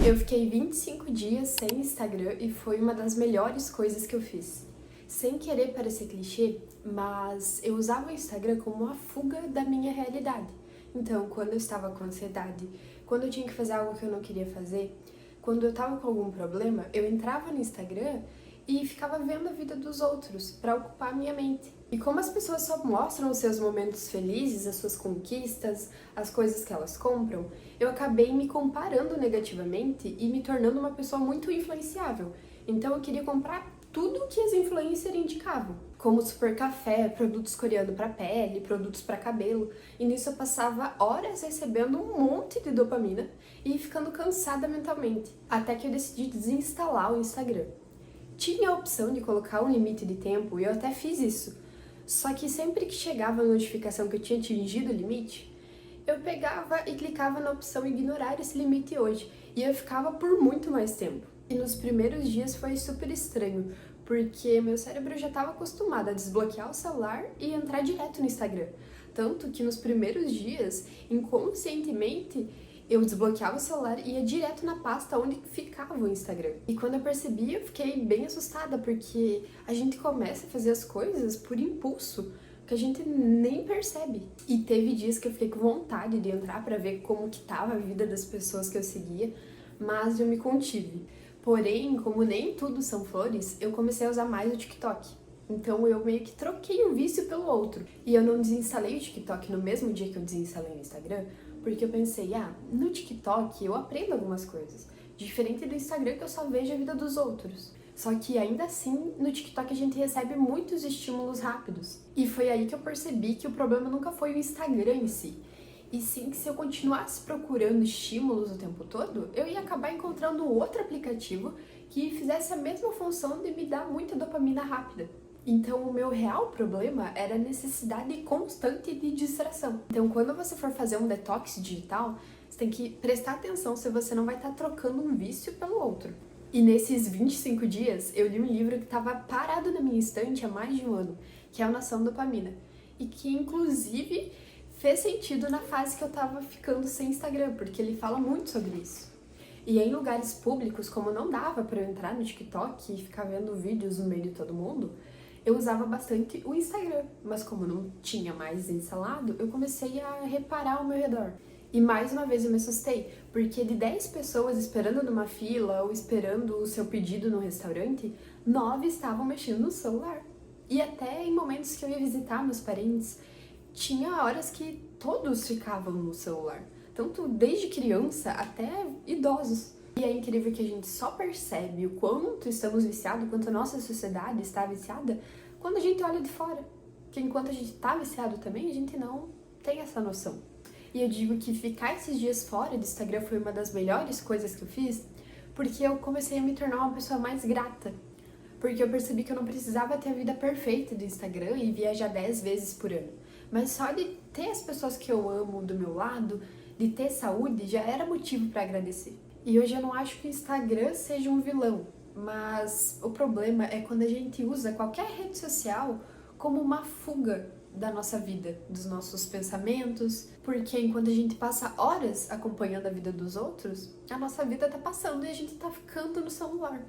Eu fiquei 25 dias sem Instagram e foi uma das melhores coisas que eu fiz. Sem querer parecer clichê, mas eu usava o Instagram como uma fuga da minha realidade. Então, quando eu estava com ansiedade, quando eu tinha que fazer algo que eu não queria fazer, quando eu estava com algum problema, eu entrava no Instagram e ficava vendo a vida dos outros para ocupar a minha mente. E como as pessoas só mostram os seus momentos felizes, as suas conquistas, as coisas que elas compram, eu acabei me comparando negativamente e me tornando uma pessoa muito influenciável. Então eu queria comprar tudo que as influencers indicavam, como super café, produtos coreanos para pele, produtos para cabelo. E nisso eu passava horas recebendo um monte de dopamina e ficando cansada mentalmente, até que eu decidi desinstalar o Instagram. Tinha a opção de colocar um limite de tempo e eu até fiz isso. Só que sempre que chegava a notificação que eu tinha atingido o limite, eu pegava e clicava na opção ignorar esse limite hoje, e eu ficava por muito mais tempo. E nos primeiros dias foi super estranho, porque meu cérebro já estava acostumado a desbloquear o celular e entrar direto no Instagram. Tanto que nos primeiros dias, inconscientemente, eu desbloqueava o celular e ia direto na pasta onde ficava o Instagram. E quando eu percebi, eu fiquei bem assustada, porque a gente começa a fazer as coisas por impulso, que a gente nem percebe. E teve dias que eu fiquei com vontade de entrar para ver como que tava a vida das pessoas que eu seguia, mas eu me contive. Porém, como nem tudo são flores, eu comecei a usar mais o TikTok. Então eu meio que troquei um vício pelo outro. E eu não desinstalei o TikTok no mesmo dia que eu desinstalei o Instagram, porque eu pensei, no TikTok eu aprendo algumas coisas, diferente do Instagram que eu só vejo a vida dos outros. Só que ainda assim, no TikTok a gente recebe muitos estímulos rápidos. E foi aí que eu percebi que o problema nunca foi o Instagram em si, e sim que se eu continuasse procurando estímulos o tempo todo, eu ia acabar encontrando outro aplicativo que fizesse a mesma função de me dar muita dopamina rápida. Então, o meu real problema era a necessidade constante de distração. Então, quando você for fazer um detox digital, você tem que prestar atenção se você não vai estar trocando um vício pelo outro. E nesses 25 dias, eu li um livro que estava parado na minha estante há mais de um ano, que é o Nação Dopamina, e que, inclusive, fez sentido na fase que eu tava ficando sem Instagram, porque ele fala muito sobre isso. E em lugares públicos, como não dava para eu entrar no TikTok e ficar vendo vídeos no meio de todo mundo, eu usava bastante o Instagram, mas como não tinha mais instalado, eu comecei a reparar ao meu redor. E mais uma vez eu me assustei, porque de 10 pessoas esperando numa fila ou esperando o seu pedido no restaurante, 9 estavam mexendo no celular. E até em momentos que eu ia visitar meus parentes, tinha horas que todos ficavam no celular, tanto desde criança até idosos. E é incrível que a gente só percebe o quanto estamos viciados, o quanto a nossa sociedade está viciada, quando a gente olha de fora. Porque enquanto a gente está viciado também, a gente não tem essa noção. E eu digo que ficar esses dias fora do Instagram foi uma das melhores coisas que eu fiz, porque eu comecei a me tornar uma pessoa mais grata. Porque eu percebi que eu não precisava ter a vida perfeita do Instagram e viajar 10 vezes por ano. Mas só de ter as pessoas que eu amo do meu lado, de ter saúde, já era motivo para agradecer. E hoje eu não acho que o Instagram seja um vilão, mas o problema é quando a gente usa qualquer rede social como uma fuga da nossa vida, dos nossos pensamentos, porque enquanto a gente passa horas acompanhando a vida dos outros, a nossa vida tá passando e a gente tá ficando no celular.